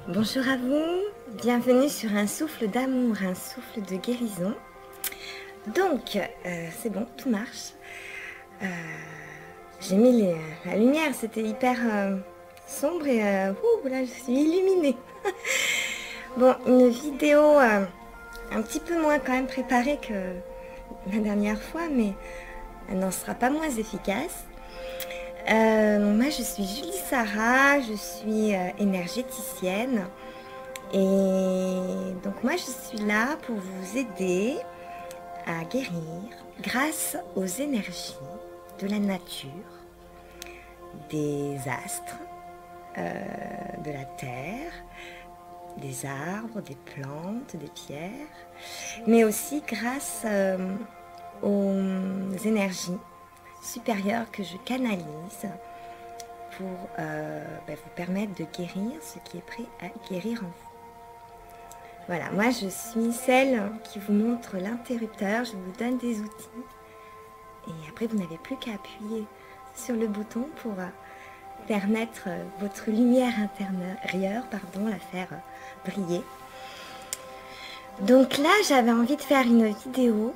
Bonjour à vous, bienvenue sur un souffle d'amour, un souffle de guérison. Donc, c'est bon, tout marche. J'ai mis la lumière, c'était hyper sombre et là je suis illuminée. Bon, une vidéo un petit peu moins quand même préparée que la dernière fois, mais elle n'en sera pas moins efficace. Moi je suis Julie Sarah, je suis énergéticienne et donc moi je suis là pour vous aider à guérir grâce aux énergies de la nature, des astres, de la terre, des arbres, des plantes, des pierres, mais aussi grâce aux énergies supérieures que je canalise pour vous permettre de guérir ce qui est prêt à guérir en vous. Voilà, moi je suis celle qui vous montre l'interrupteur, je vous donne des outils et après vous n'avez plus qu'à appuyer sur le bouton pour permettre votre lumière intérieure, la faire briller. Donc là j'avais envie de faire une vidéo,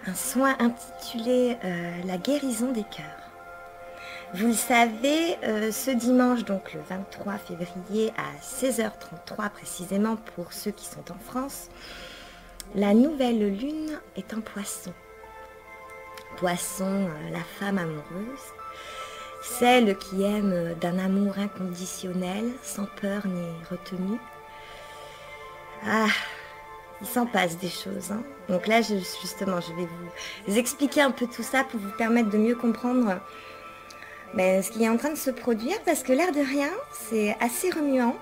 un soin intitulé la guérison des cœurs. Vous le savez, ce dimanche, donc le 23 février à 16h33 précisément pour ceux qui sont en France, la nouvelle lune est en Poisson. Poisson, la femme amoureuse, celle qui aime d'un amour inconditionnel, sans peur ni retenue. Ah, il s'en passe des choses, hein. Donc là, justement, je vais vous expliquer un peu tout ça pour vous permettre de mieux comprendre ce qui est en train de se produire, parce que l'air de rien, c'est assez remuant,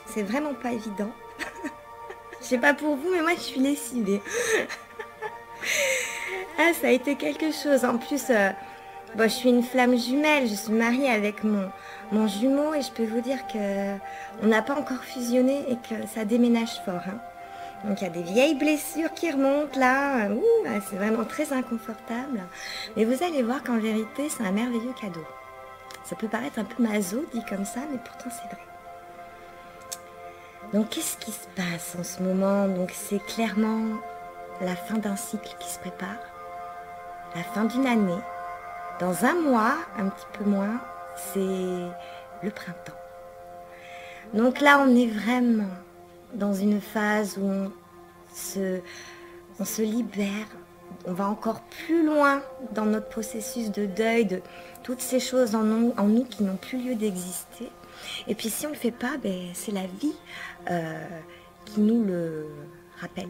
c'est vraiment pas évident. Je sais pas pour vous, mais moi je suis lessivée. Ah, ça a été quelque chose. En plus, je suis une flamme jumelle, je suis mariée avec mon jumeau et je peux vous dire que on n'a pas encore fusionné et que ça déménage fort, hein. Donc il y a des vieilles blessures qui remontent là, c'est vraiment très inconfortable. Mais vous allez voir qu'en vérité, c'est un merveilleux cadeau. Ça peut paraître un peu maso dit comme ça, mais pourtant c'est vrai. Donc qu'est-ce qui se passe en ce moment? Donc c'est clairement la fin d'un cycle qui se prépare, la fin d'une année. Dans un mois, un petit peu moins, c'est le printemps. Donc là on est vraiment dans une phase où on se libère. On va encore plus loin dans notre processus de deuil, de toutes ces choses en nous qui n'ont plus lieu d'exister. Et puis si on ne le fait pas, c'est la vie qui nous le rappelle.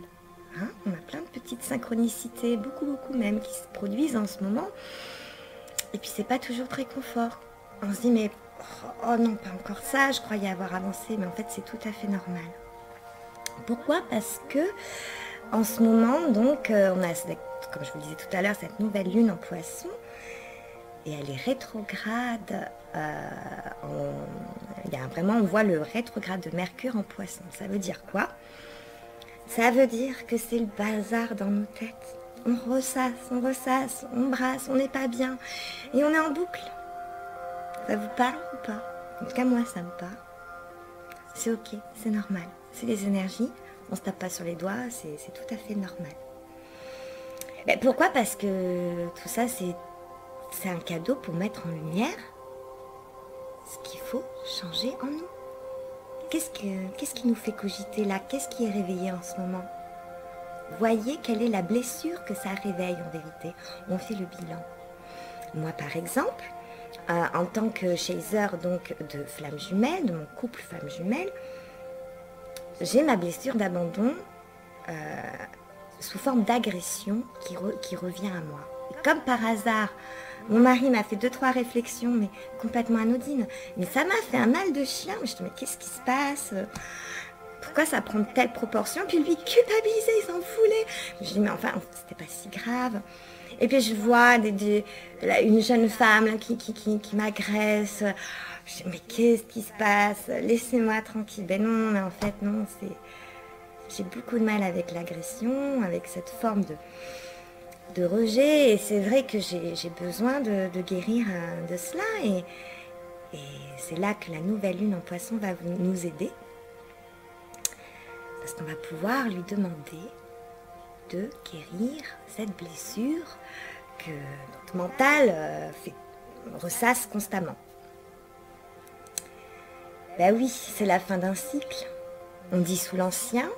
Hein, on a plein de petites synchronicités, beaucoup même, qui se produisent en ce moment. Et puis c'est pas toujours très confort. On se dit mais oh non, pas encore ça, je croyais avoir avancé, mais en fait c'est tout à fait normal. Pourquoi? Parce que en ce moment, donc, on a, comme je vous le disais tout à l'heure, cette nouvelle lune en Poisson, et elle est rétrograde. On voit le rétrograde de Mercure en Poisson. Ça veut dire quoi? Ça veut dire que c'est le bazar dans nos têtes. On ressasse, on brasse, on n'est pas bien, et on est en boucle. Ça vous parle ou pas? En tout cas, moi, ça me parle. C'est ok, c'est normal. C'est les énergies. On se tape pas sur les doigts, c'est tout à fait normal. Pourquoi? Parce que tout ça, c'est un cadeau pour mettre en lumière ce qu'il faut changer en nous. Qu'est-ce qui nous fait cogiter là? Qu'est-ce qui est réveillé en ce moment? Voyez quelle est la blessure que ça réveille en vérité. On fait le bilan. Moi, par exemple, en tant que chaser donc de flamme jumelle, de mon couple flamme jumelle, j'ai ma blessure d'abandon sous forme d'agression qui revient à moi. Et comme par hasard, mon mari m'a fait 2-3 réflexions, mais complètement anodines. Mais ça m'a fait un mal de chien. Je me dis, mais qu'est-ce qui se passe? Pourquoi ça prend de telles proportions? Puis lui, culpabilisé, il s'en foulait. Je dis, mais enfin, c'était pas si grave. Et puis je vois une jeune femme là, qui m'agresse. Je dis, mais qu'est-ce qui se passe? Laissez-moi tranquille. Ben non, mais en fait, non, j'ai beaucoup de mal avec l'agression, avec cette forme de rejet. Et c'est vrai que j'ai besoin de guérir de cela. Et c'est là que la nouvelle lune en Poisson va nous aider. Parce qu'on va pouvoir lui demander de guérir cette blessure que notre mental ressasse constamment. Ben oui, c'est la fin d'un cycle. On dissout l'ancien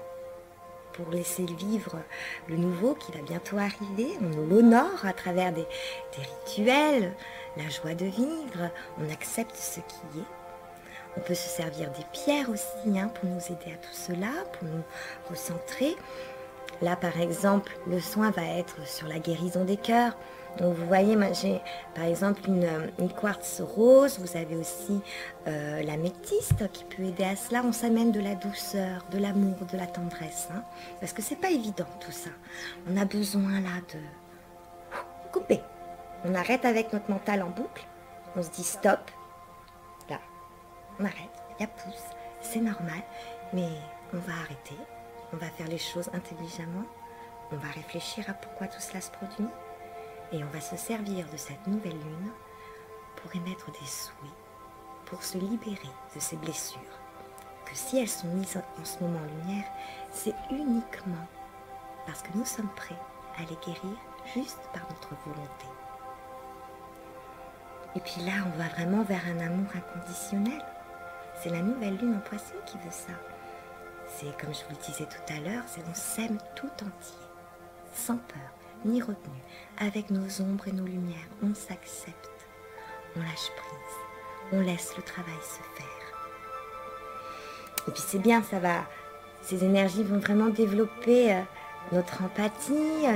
pour laisser vivre le nouveau qui va bientôt arriver. On l'honore à travers des rituels, la joie de vivre. On accepte ce qui est. On peut se servir des pierres aussi pour nous aider à tout cela, pour nous recentrer. Là, par exemple, le soin va être sur la guérison des cœurs. Donc, vous voyez, moi, j'ai par exemple une quartz rose. Vous avez aussi la métiste qui peut aider à cela. On s'amène de la douceur, de l'amour, de la tendresse. Parce que c'est pas évident tout ça. On a besoin là de couper. On arrête avec notre mental en boucle. On se dit stop. Là, on arrête. Il y a pouce. C'est normal. Mais on va arrêter. On va faire les choses intelligemment, on va réfléchir à pourquoi tout cela se produit et on va se servir de cette nouvelle lune pour émettre des souhaits, pour se libérer de ces blessures. Que si elles sont mises en ce moment en lumière, c'est uniquement parce que nous sommes prêts à les guérir juste par notre volonté. Et puis là, on va vraiment vers un amour inconditionnel. C'est la nouvelle lune en Poisson qui veut ça. C'est, comme je vous le disais tout à l'heure, c'est on s'aime tout entier, sans peur, ni retenue, avec nos ombres et nos lumières. On s'accepte, on lâche prise, on laisse le travail se faire. Et puis c'est bien, ces énergies vont vraiment développer notre empathie,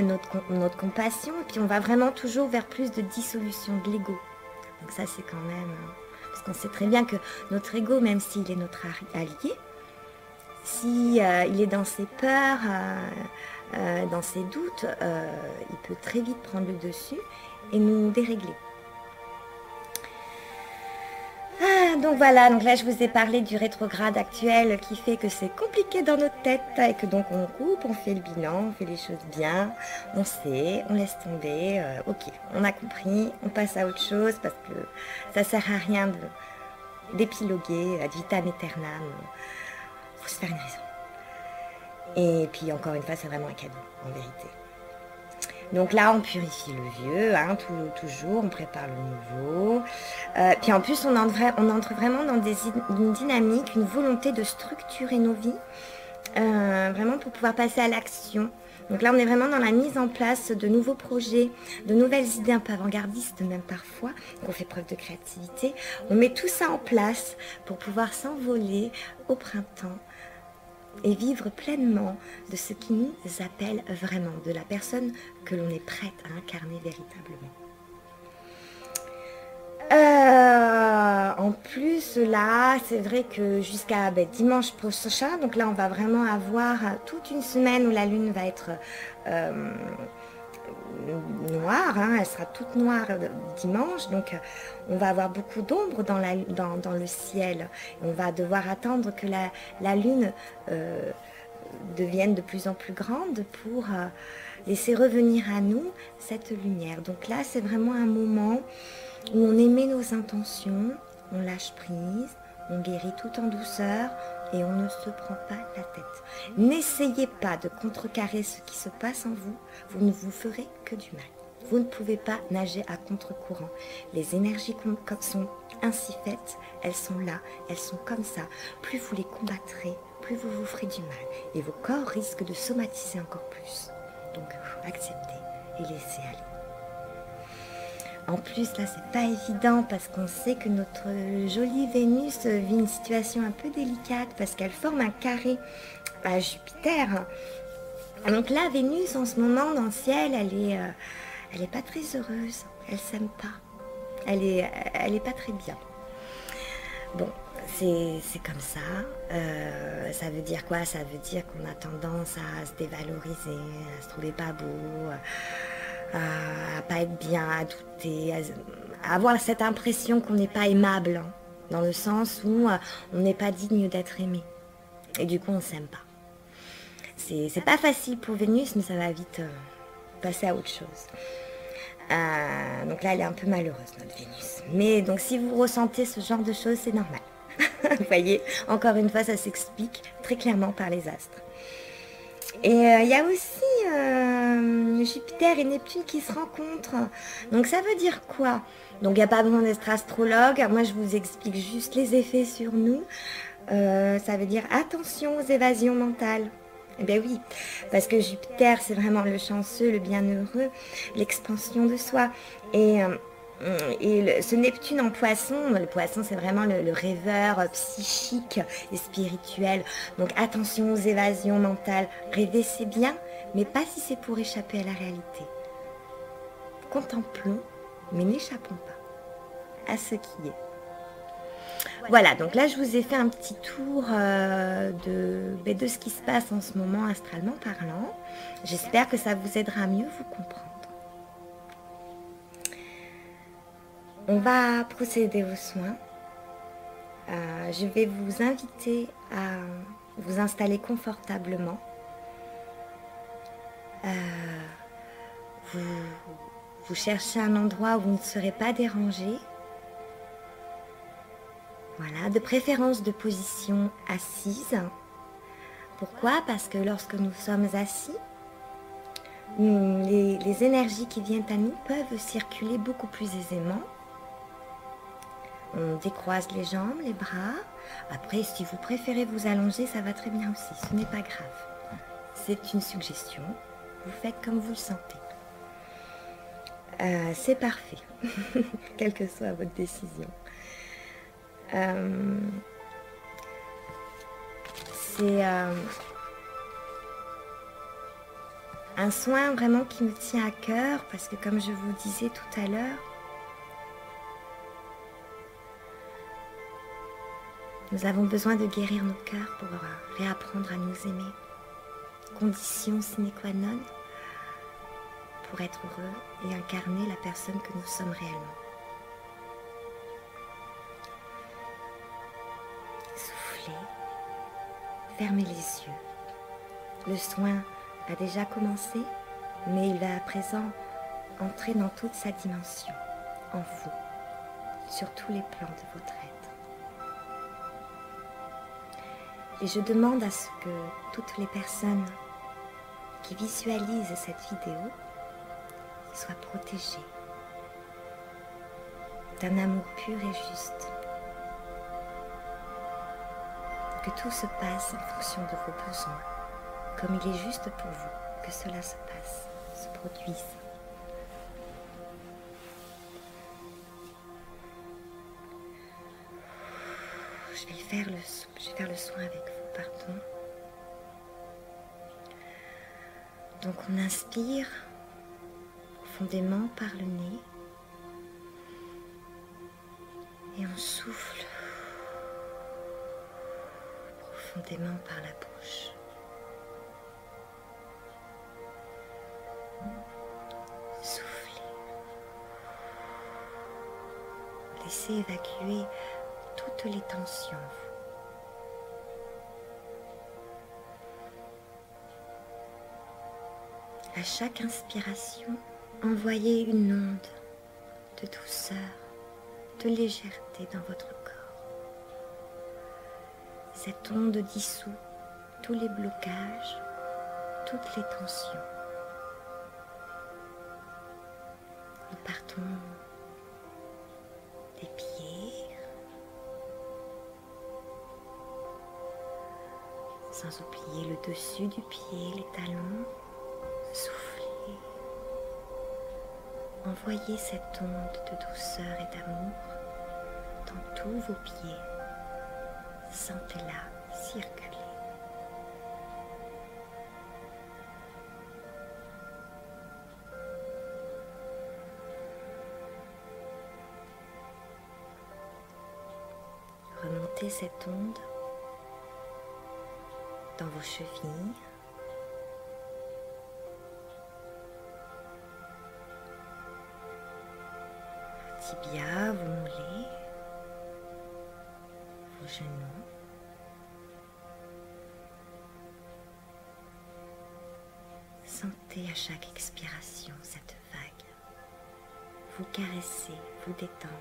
notre compassion, et puis on va vraiment toujours vers plus de dissolution de l'ego. Donc ça c'est quand même, parce qu'on sait très bien que notre ego, même s'il est notre allié, si il est dans ses peurs, dans ses doutes, il peut très vite prendre le dessus et nous dérégler. Donc voilà, donc là je vous ai parlé du rétrograde actuel qui fait que c'est compliqué dans notre tête et que donc on coupe, on fait le bilan, on fait les choses bien, on sait, on laisse tomber, ok, on a compris, on passe à autre chose parce que ça sert à rien d'épiloguer ad vitam aeternam. Il faut se faire une raison. Et puis encore une fois, c'est vraiment un cadeau, en vérité. Donc là, on purifie le vieux, toujours, on prépare le nouveau. Puis en plus, on entre vraiment dans une dynamique, une volonté de structurer nos vies, vraiment pour pouvoir passer à l'action. Donc là, on est vraiment dans la mise en place de nouveaux projets, de nouvelles idées un peu avant-gardistes même parfois. Donc on fait preuve de créativité. On met tout ça en place pour pouvoir s'envoler au printemps et vivre pleinement de ce qui nous appelle vraiment, de la personne que l'on est prête à incarner véritablement. En plus, là, c'est vrai que jusqu'à dimanche prochain, donc là, on va vraiment avoir toute une semaine où la lune va être noire, elle sera toute noire dimanche, donc on va avoir beaucoup d'ombre dans le ciel. On va devoir attendre que la lune devienne de plus en plus grande pour laisser revenir à nous cette lumière. Donc là, c'est vraiment un moment où on émet nos intentions, on lâche prise, on guérit tout en douceur et on ne se prend pas la tête. N'essayez pas de contrecarrer ce qui se passe en vous, vous ne vous ferez que du mal. Vous ne pouvez pas nager à contre-courant. Les énergies sont ainsi faites, elles sont là, elles sont comme ça. Plus vous les combattrez, plus vous vous ferez du mal. Et vos corps risquent de somatiser encore plus. Donc, acceptez et laissez aller. En plus, là, c'est pas évident parce qu'on sait que notre jolie Vénus vit une situation un peu délicate parce qu'elle forme un carré à Jupiter. Donc là, Vénus, en ce moment, dans le ciel, elle est pas très heureuse. Elle s'aime pas. Elle est pas très bien. Bon, c'est comme ça. Ça veut dire quoi? Ça veut dire qu'on a tendance à se dévaloriser, à se trouver pas beau, à pas être bien, à douter, à avoir cette impression qu'on n'est pas aimable, dans le sens où on n'est pas digne d'être aimé. Et du coup, on ne s'aime pas. C'est pas facile pour Vénus, mais ça va vite passer à autre chose. Donc là, elle est un peu malheureuse, notre Vénus. Mais donc, si vous ressentez ce genre de choses, c'est normal. Vous voyez, encore une fois, ça s'explique très clairement par les astres. Et il y a aussi Jupiter et Neptune qui se rencontrent. Donc ça veut dire quoi? Donc il n'y a pas besoin d'être astrologue. Moi je vous explique juste les effets sur nous. Ça veut dire attention aux évasions mentales. Eh bien oui, parce que Jupiter c'est vraiment le chanceux, le bienheureux, l'expansion de soi. Et ce Neptune en poisson, le poisson c'est vraiment le rêveur psychique et spirituel. Donc attention aux évasions mentales. Rêver c'est bien, mais pas si c'est pour échapper à la réalité. Contemplons, mais n'échappons pas à ce qui est. Voilà, donc là je vous ai fait un petit tour de ce qui se passe en ce moment astralement parlant. J'espère que ça vous aidera à mieux vous comprendre. On va procéder aux soins. Je vais vous inviter à vous installer confortablement. Vous cherchez un endroit où vous ne serez pas dérangé. Voilà, de préférence de position assise. Pourquoi? Parce que lorsque nous sommes assis, les énergies qui viennent à nous peuvent circuler beaucoup plus aisément. On décroise les jambes, les bras. Après, si vous préférez vous allonger, ça va très bien aussi. Ce n'est pas grave. C'est une suggestion. Vous faites comme vous le sentez. C'est parfait. Quelle que soit votre décision. C'est un soin vraiment qui me tient à cœur parce que comme je vous disais tout à l'heure, nous avons besoin de guérir nos cœurs pour réapprendre à nous aimer. Condition sine qua non pour être heureux et incarner la personne que nous sommes réellement. Soufflez, fermez les yeux. Le soin a déjà commencé, mais il va à présent entrer dans toute sa dimension, en vous, sur tous les plans de votre être. Et je demande à ce que toutes les personnes qui visualisent cette vidéo soient protégées d'un amour pur et juste. Que tout se passe en fonction de vos besoins, comme il est juste pour vous que cela se passe, se produise. Je vais faire le soin avec vous, pardon. Donc on inspire profondément par le nez et on souffle profondément par la bouche. Soufflez. Laissez évacuer toutes les tensions. À chaque inspiration, envoyez une onde de douceur, de légèreté dans votre corps. Cette onde dissout tous les blocages, toutes les tensions. Nous partons des pieds, sans oublier le dessus du pied, les talons. Soufflez. Envoyez cette onde de douceur et d'amour dans tous vos pieds. Sentez-la circuler. Remontez cette onde dans vos chevilles. Tibias, vos mollets, vos genoux. Sentez à chaque expiration cette vague. Vous caresser, vous détendre.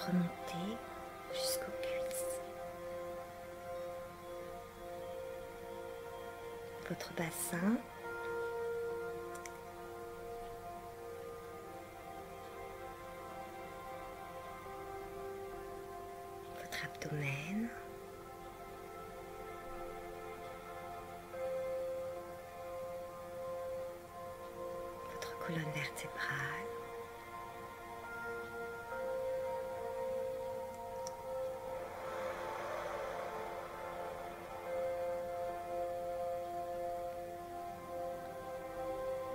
Remontez jusqu'aux cuisses. votre bassin, votre abdomen, votre colonne vertébrale,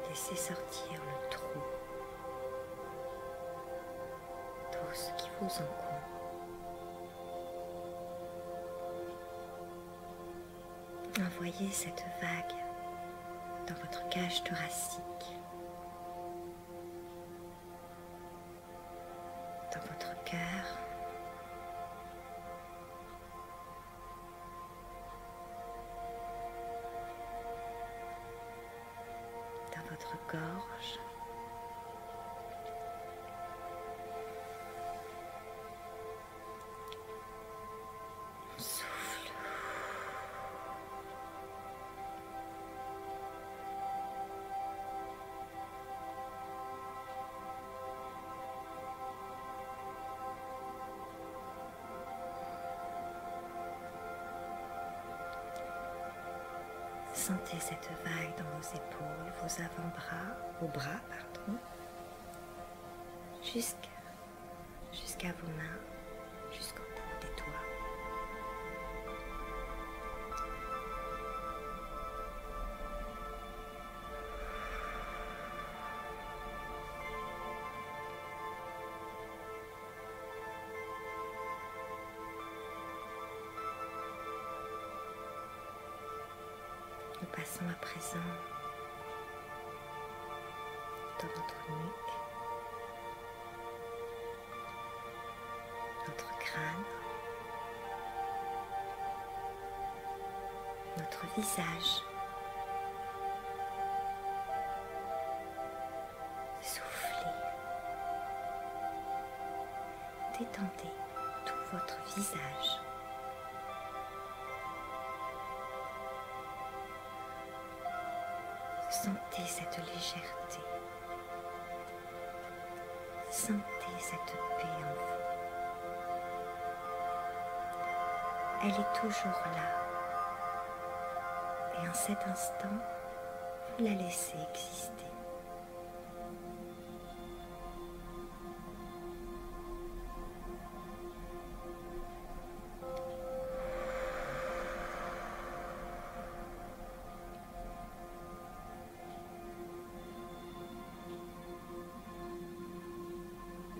laissez sortir le trop, tout ce qui vous encombre. Envoyez cette vague dans votre cage thoracique, dans votre cœur, dans votre gorge, on souffle. Sentez cette vague dans vos épaules, vos avant-bras, vos bras, pardon, jusqu'à vos mains, jusqu'au bout des doigts. Nous passons à présent dans notre nuque, notre crâne, notre visage. Soufflez, détendez tout votre visage. Sentez cette légèreté, sentez cette paix en vous. Elle est toujours là et en cet instant, vous la laissez exister.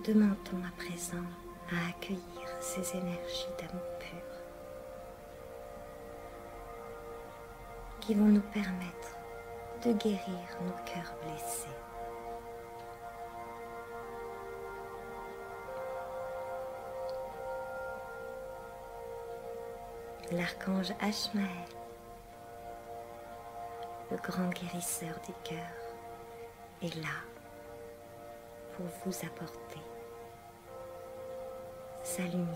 Demandons à présent à accueillir ces énergies d'amour pur qui vont nous permettre de guérir nos cœurs blessés. L'archange Ashmael, le grand guérisseur des cœurs, est là pour vous apporter sa lumière.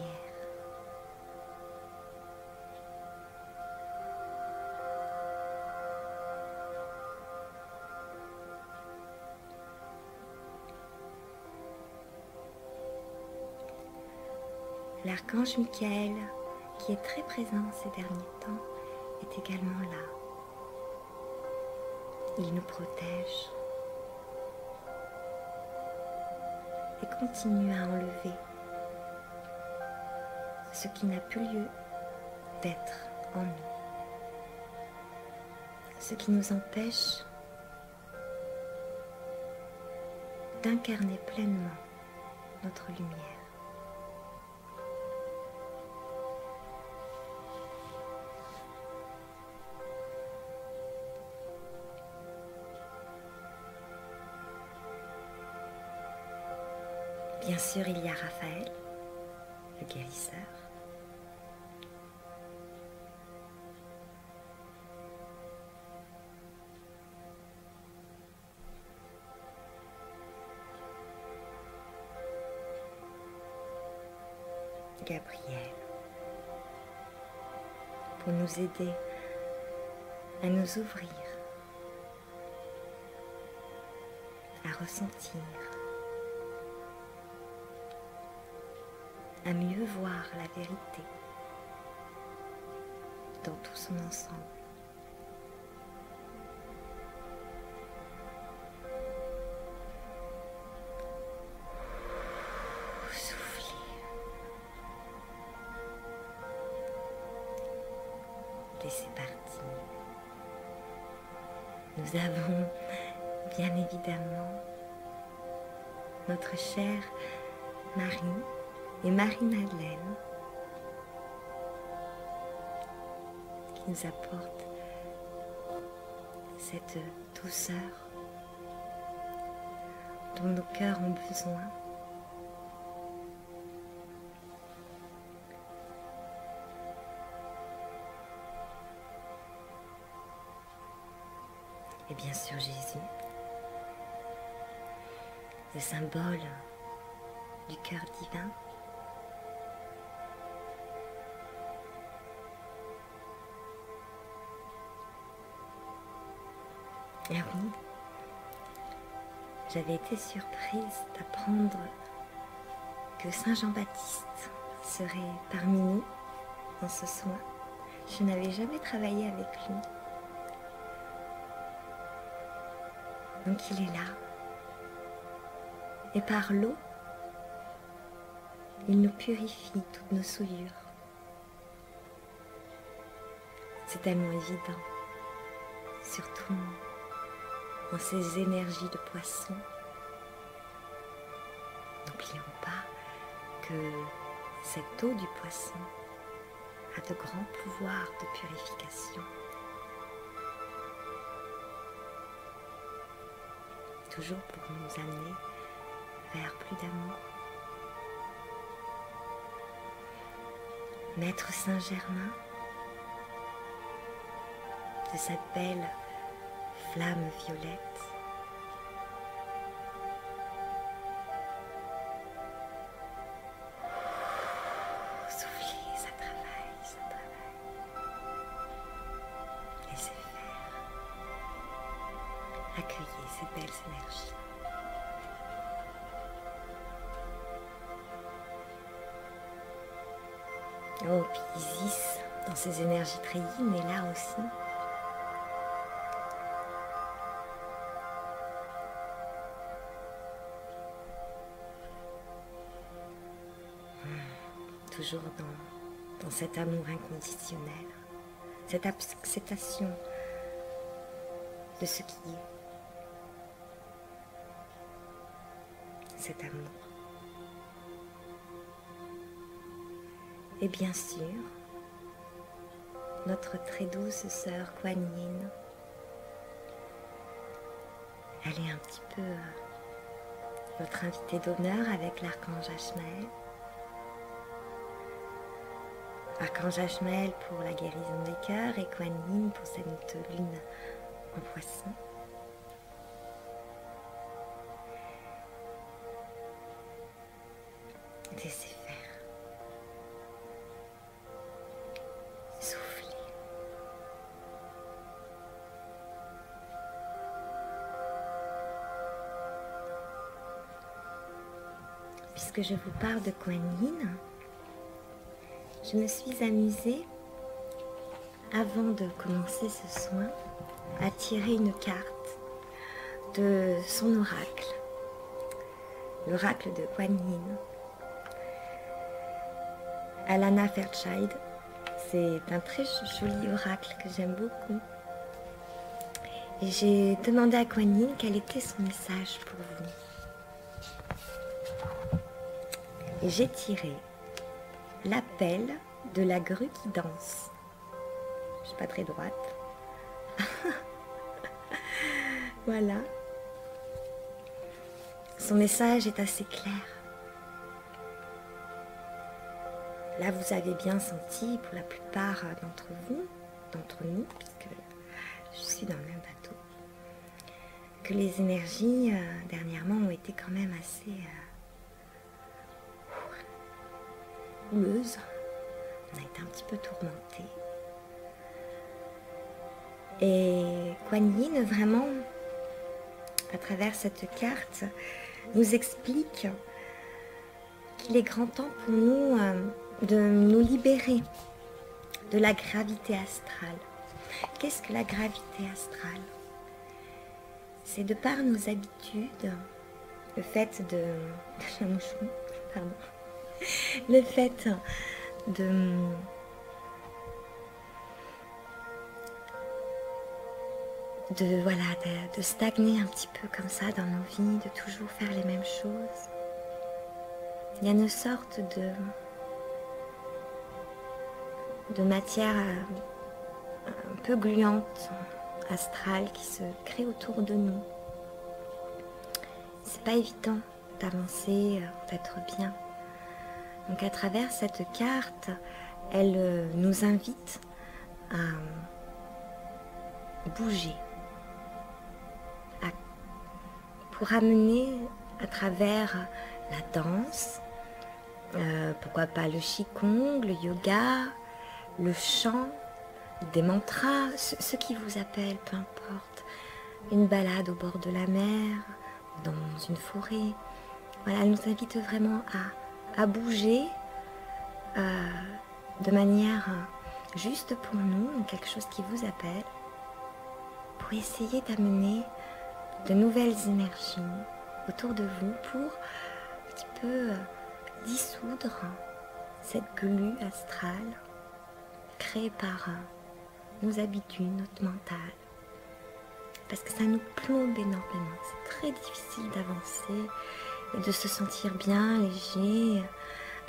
L'archange Michael, qui est très présent ces derniers temps, est également là. Il nous protège et continue à enlever ce qui n'a plus lieu d'être en nous, ce qui nous empêche d'incarner pleinement notre lumière. Bien sûr, il y a Raphaël, le guérisseur. Gabriel, pour nous aider à nous ouvrir, à ressentir, à mieux voir la vérité dans tout son ensemble. Soufflez. Laissez partir. Nous avons bien évidemment notre chère Marie et Marie-Madeleine qui nous apportent cette douceur dont nos cœurs ont besoin. Et bien sûr Jésus, le symbole du cœur divin. Et oui, j'avais été surprise d'apprendre que Saint Jean-Baptiste serait parmi nous dans ce soin. Je n'avais jamais travaillé avec lui. Donc il est là. Et par l'eau, il nous purifie toutes nos souillures. C'est tellement évident, surtout dans ces énergies de poisson. N'oublions pas que cette eau du poisson a de grands pouvoirs de purification. Toujours pour nous amener vers plus d'amour. Maître Saint-Germain, de cette belle flamme violette, soufflez, ça travaille, ça travaille. Laissez faire. Accueillez ces belles énergies. Oh, puis Isis, dans ses énergies très yin, est là aussi. Toujours dans cet amour inconditionnel, cette acceptation de ce qui est, cet amour. Et bien sûr, notre très douce sœur Kuan Yin, elle est un petit peu notre invitée d'honneur avec l'archange Ashmael. Archange Ashmael pour la guérison des cœurs et Kuan Yin pour cette lune en poisson. Laissez faire. Soufflez. Puisque je vous parle de Kuan Yin, je me suis amusée, avant de commencer ce soin, à tirer une carte de son oracle, l'oracle de Kuan Yin. Alana Fairchild, c'est un très joli oracle que j'aime beaucoup. Et j'ai demandé à Kuan Yin quel était son message pour vous. Et j'ai tiré l'appel de la grue qui danse. Je suis pas très droite. Voilà. Son message est assez clair. Là, vous avez bien senti, pour la plupart d'entre vous, d'entre nous, puisque je suis dans le même bateau, que les énergies dernièrement ont été quand même assez houleuses. On a été un petit peu tourmentés. Et Kuan Yin, vraiment, à travers cette carte, nous explique qu'il est grand temps pour nous de nous libérer de la gravité astrale. Qu'est-ce que la gravité astrale? C'est de par nos habitudes, le fait de... pardon. Le fait de stagner un petit peu comme ça dans nos vies, de toujours faire les mêmes choses. Il y a une sorte de matière un peu gluante, astrale, qui se crée autour de nous. C'est pas évident d'avancer, d'être bien. Donc à travers cette carte, elle nous invite à bouger, pour amener à travers la danse, pourquoi pas le qigong, le yoga, le chant, des mantras, ce qui vous appelle, peu importe, une balade au bord de la mer, dans une forêt. Voilà, elle nous invite vraiment à bouger de manière juste pour nous, quelque chose qui vous appelle, pour essayer d'amener de nouvelles énergies autour de vous pour un petit peu dissoudre cette glu astrale créée par nos habitudes, notre mental. Parce que ça nous plombe énormément. C'est très difficile d'avancer et de se sentir bien, léger,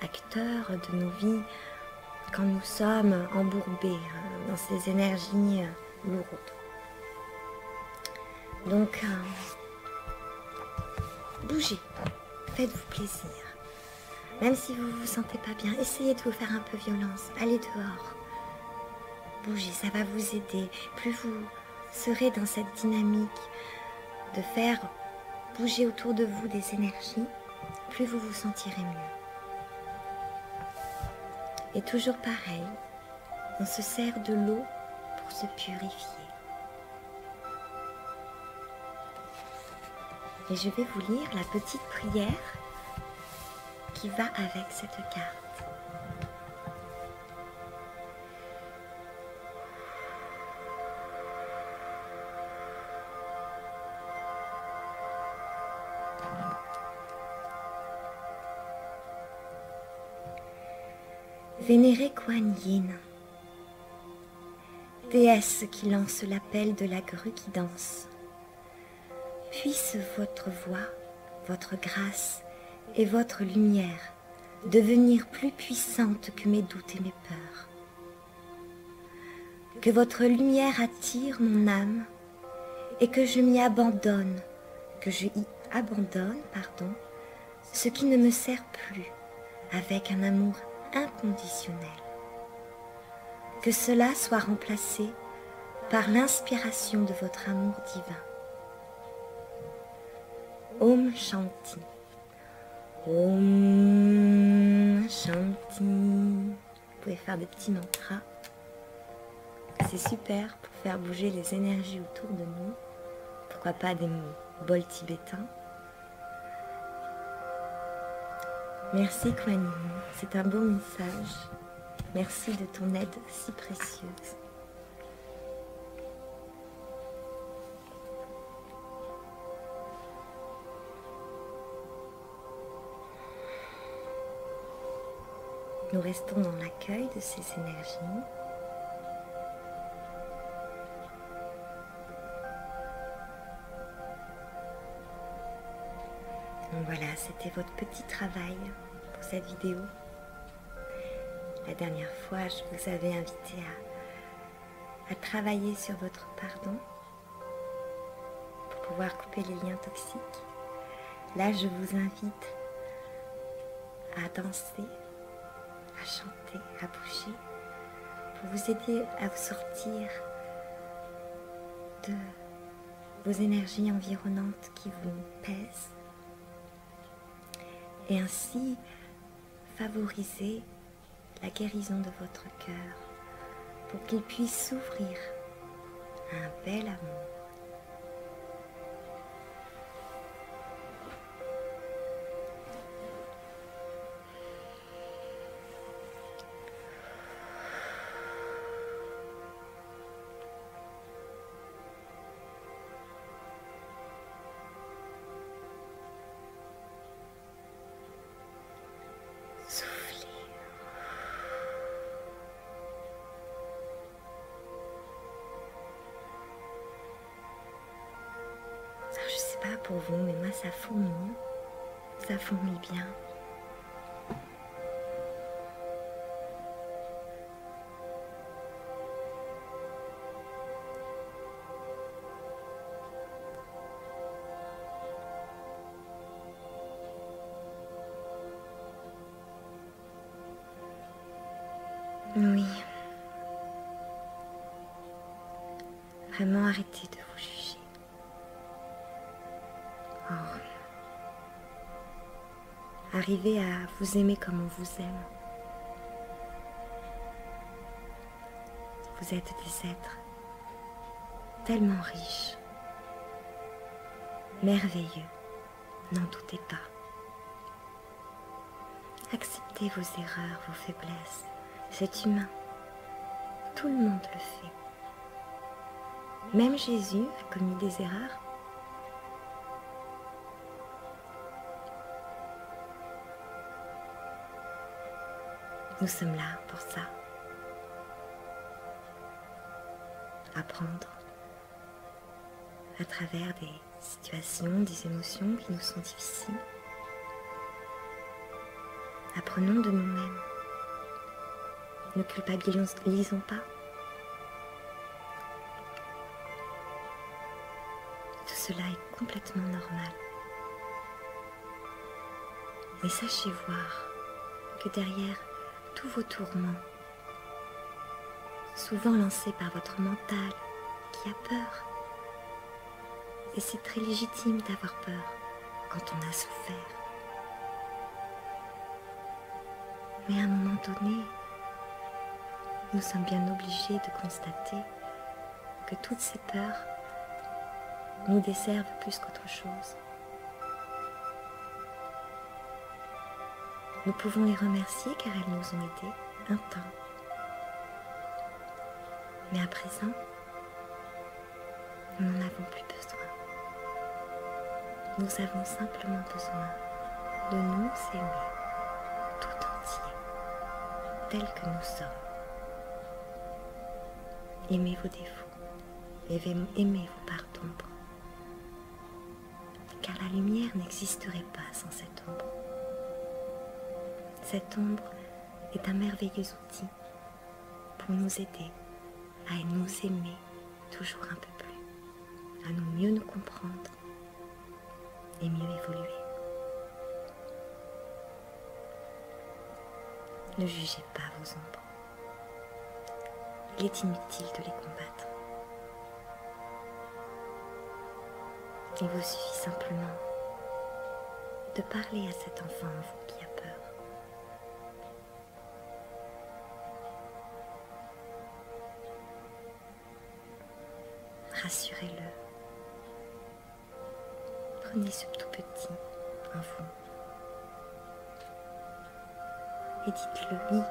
acteur de nos vies quand nous sommes embourbés dans ces énergies lourdes. Donc, bougez, faites-vous plaisir. Même si vous ne vous sentez pas bien, essayez de vous faire un peu violence, allez dehors. Bougez, ça va vous aider. Plus vous serez dans cette dynamique de faire bouger autour de vous des énergies, plus vous vous sentirez mieux. Et toujours pareil, on se sert de l'eau pour se purifier. Et je vais vous lire la petite prière qui va avec cette carte. Vénérée Kuan Yin, déesse qui lance l'appel de la grue qui danse, puisse votre voix, votre grâce et votre lumière devenir plus puissante que mes doutes et mes peurs. Que votre lumière attire mon âme et que je m'y abandonne, ce qui ne me sert plus avec un amour inconditionnel. Que cela soit remplacé par l'inspiration de votre amour divin. Om Shanti. Om Shanti. Vous pouvez faire des petits mantras. C'est super pour faire bouger les énergies autour de nous. Pourquoi pas des bols tibétains. Merci Kuan Yin, c'est un beau message. Merci de ton aide si précieuse. Nous restons dans l'accueil de ces énergies. Donc voilà, c'était votre petit travail pour cette vidéo. La dernière fois, je vous avais invité à travailler sur votre pardon pour pouvoir couper les liens toxiques. Là, je vous invite à danser, à chanter, à bouger, pour vous aider à vous sortir de vos énergies environnantes qui vous pèsent et ainsi favoriser la guérison de votre cœur pour qu'il puisse s'ouvrir un bel amour. Soufflez. Alors, je sais pas pour vous, mais moi ça fourmille. Ça fourmille bien. Oui. Vraiment arrêtez de vous juger. Oh. Arrivez à vous aimer comme on vous aime. Vous êtes des êtres tellement riches, merveilleux, n'en doutez pas. Acceptez vos erreurs, vos faiblesses. C'est humain. Tout le monde le fait. Même Jésus a commis des erreurs. Nous sommes là pour ça. Apprendre à travers des situations, des émotions qui nous sont difficiles. Apprenons de nous-mêmes. Ne culpabilisons pas. Tout cela est complètement normal. Mais sachez voir que derrière tous vos tourments, souvent lancés par votre mental qui a peur, et c'est très légitime d'avoir peur quand on a souffert. Mais à un moment donné, nous sommes bien obligés de constater que toutes ces peurs nous desservent plus qu'autre chose. Nous pouvons les remercier car elles nous ont aidés un temps. Mais à présent, nous n'en avons plus besoin. Nous avons simplement besoin de nous aimer tout entier, tels que nous sommes. Aimez vos défauts, aimez vos parts d'ombre, car la lumière n'existerait pas sans cette ombre. Cette ombre est un merveilleux outil pour nous aider à nous aimer toujours un peu plus, à nous mieux nous comprendre et mieux évoluer. Ne jugez pas vos ombres. Il est inutile de les combattre. Il vous suffit simplement de parler à cet enfant en vous qui a peur. Rassurez-le. Prenez ce tout petit en vous. Et dites-le, oui,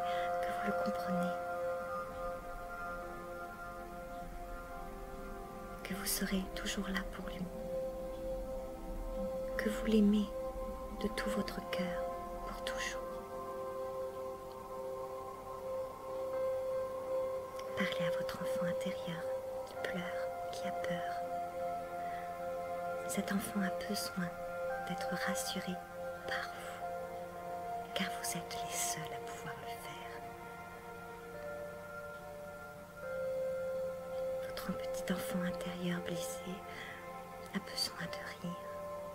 que vous le comprenez. Que vous serez toujours là pour lui. Que vous l'aimez de tout votre cœur pour toujours. Parlez à votre enfant intérieur qui pleure, qui a peur. Cet enfant a besoin d'être rassuré par vous, car vous êtes les seuls à pouvoir le faire. Votre petit enfant intérieur blessé a besoin de rire,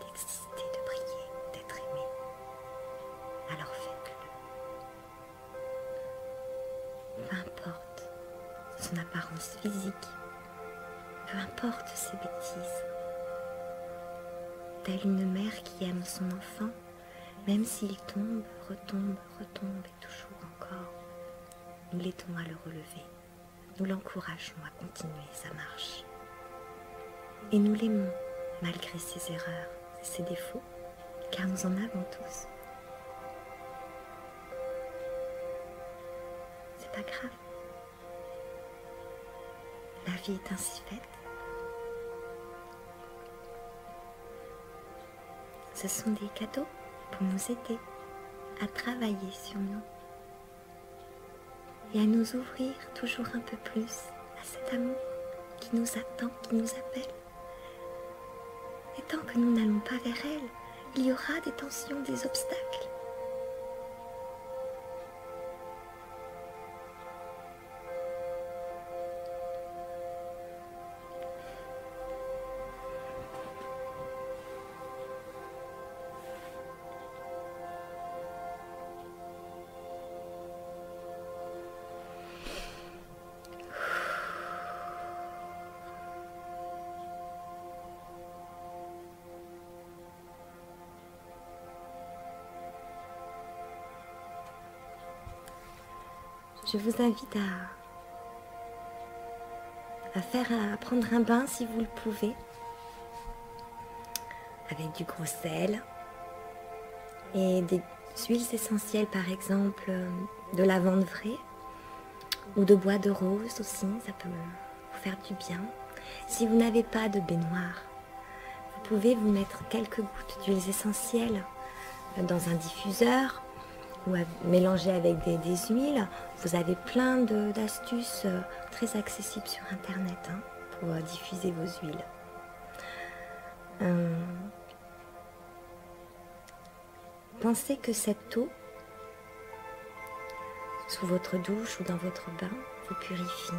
d'exister, de briller, d'être aimé. Alors faites-le. Peu importe son apparence physique, peu importe ses bêtises. Telle une mère qui aime son enfant, même s'il tombe, retombe et toujours encore, nous l'aidons à le relever. Nous l'encourageons à continuer sa marche. Et nous l'aimons malgré ses erreurs et ses défauts, car nous en avons tous. C'est pas grave. La vie est ainsi faite. Ce sont des cadeaux pour nous aider à travailler sur nous et à nous ouvrir toujours un peu plus à cet amour qui nous attend, qui nous appelle. Et tant que nous n'allons pas vers elle, il y aura des tensions, des obstacles. Je vous invite à prendre un bain si vous le pouvez, avec du gros sel et des huiles essentielles, par exemple de lavande vraie ou de bois de rose aussi, ça peut vous faire du bien. Si vous n'avez pas de baignoire, vous pouvez vous mettre quelques gouttes d'huiles essentielles dans un diffuseur ou à mélanger avec des huiles. Vous avez plein d'astuces très accessibles sur internet pour diffuser vos huiles. Pensez que cette eau, sous votre douche ou dans votre bain, vous purifie,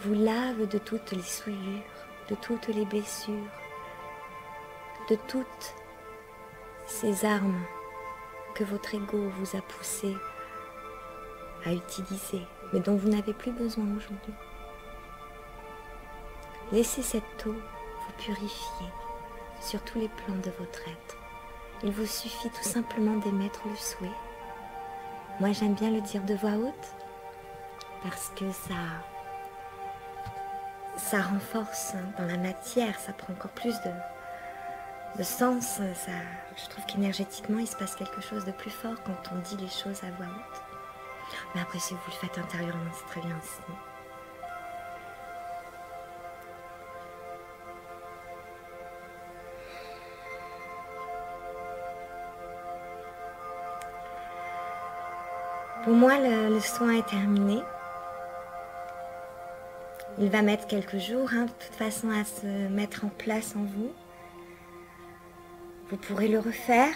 vous lave de toutes les souillures, de toutes les blessures, de toutes ces armes que votre ego vous a poussé à utiliser, mais dont vous n'avez plus besoin aujourd'hui. Laissez cette eau vous purifier sur tous les plans de votre être. Il vous suffit tout simplement d'émettre le souhait. Moi, j'aime bien le dire de voix haute parce que ça renforce dans la matière, ça prend encore plus de sens. Je trouve qu'énergétiquement, il se passe quelque chose de plus fort quand on dit les choses à voix haute. Mais après, si vous le faites intérieurement, c'est très bien aussi. Pour moi, le soin est terminé. Il va mettre quelques jours, de toute façon, à se mettre en place en vous. Vous pourrez le refaire.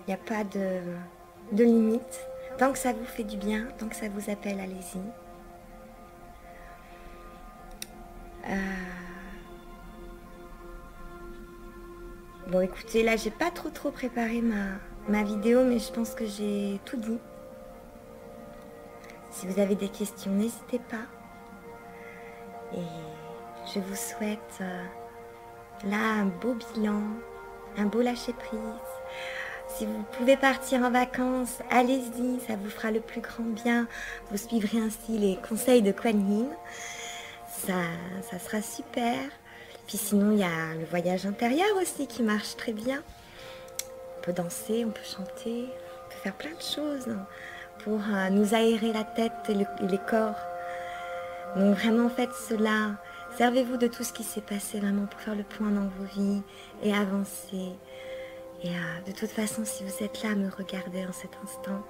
Il n'y a pas de limite. Tant que ça vous fait du bien, tant que ça vous appelle, allez-y. Bon, écoutez, là, j'ai pas trop préparé ma vidéo, mais je pense que j'ai tout dit. Si vous avez des questions, n'hésitez pas. Et je vous souhaite là un beau bilan, un beau lâcher-prise. Si vous pouvez partir en vacances, allez-y, ça vous fera le plus grand bien. Vous suivrez ainsi les conseils de Kuan Yin. Ça sera super. Puis sinon, il y a le voyage intérieur aussi qui marche très bien. On peut danser, on peut chanter, on peut faire plein de choses pour nous aérer la tête et les corps. Donc vraiment faites cela. Servez-vous de tout ce qui s'est passé vraiment pour faire le point dans vos vies et avancer. Et de toute façon, si vous êtes là à me regarder en cet instant,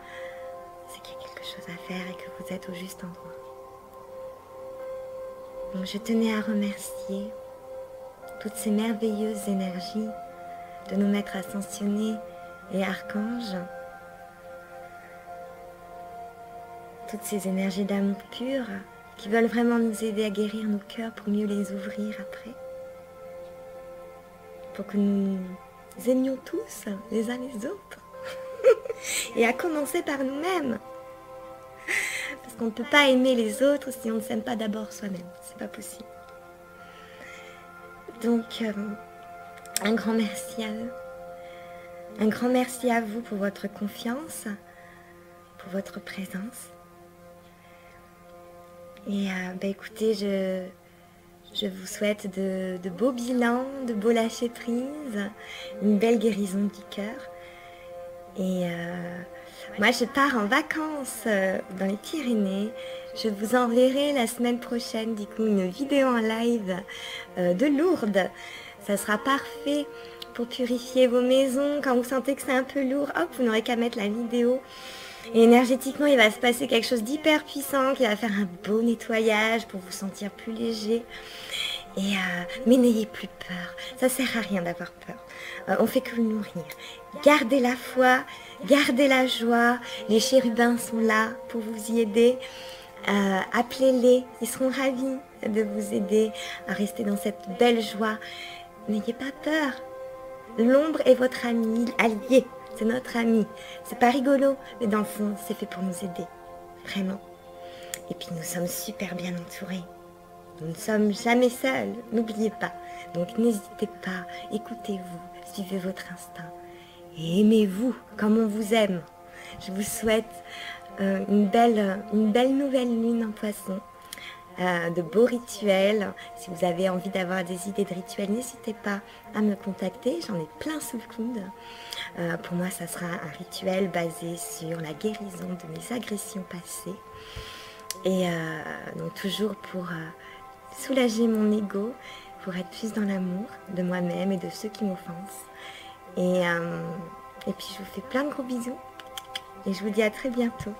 c'est qu'il y a quelque chose à faire et que vous êtes au juste endroit. Donc je tenais à remercier toutes ces merveilleuses énergies de nos maîtres ascensionnés et archanges, toutes ces énergies d'amour pur qui veulent vraiment nous aider à guérir nos cœurs pour mieux les ouvrir après, pour que nous aimions tous les uns les autres et à commencer par nous-mêmes, parce qu'on ne peut pas aimer les autres si on ne s'aime pas d'abord soi-même, c'est pas possible. Donc un grand merci à eux, un grand merci à vous pour votre confiance, pour votre présence. Et écoutez, je Je vous souhaite de beaux bilans, de beaux lâcher prise, une belle guérison du cœur. Et moi, je pars en vacances dans les Pyrénées. Je vous enverrai la semaine prochaine, du coup, une vidéo en live de Lourdes. Ça sera parfait pour purifier vos maisons. Quand vous sentez que c'est un peu lourd, hop, vous n'aurez qu'à mettre la vidéo. Et énergétiquement, il va se passer quelque chose d'hyper puissant qui va faire un beau nettoyage pour vous sentir plus léger. Et mais n'ayez plus peur, ça sert à rien d'avoir peur, on fait que le nourrir. Gardez la foi, gardez la joie, les chérubins sont là pour vous y aider. Appelez-les, ils seront ravis de vous aider à rester dans cette belle joie. N'ayez pas peur, l'ombre est votre ami, allié, c'est notre ami. C'est pas rigolo, mais dans le fond, c'est fait pour nous aider, vraiment. Et puis nous sommes super bien entourés. Nous ne sommes jamais seuls, n'oubliez pas. Donc n'hésitez pas, écoutez-vous, suivez votre instinct. Et aimez-vous comme on vous aime. Je vous souhaite une belle nouvelle lune en Poisson, de beaux rituels. Si vous avez envie d'avoir des idées de rituels, n'hésitez pas à me contacter, j'en ai plein sous le coude. Pour moi, ça sera un rituel basé sur la guérison de mes agressions passées. Et donc toujours pour soulager mon ego, pour être plus dans l'amour de moi-même et de ceux qui m'offensent. Et puis je vous fais plein de gros bisous et je vous dis à très bientôt.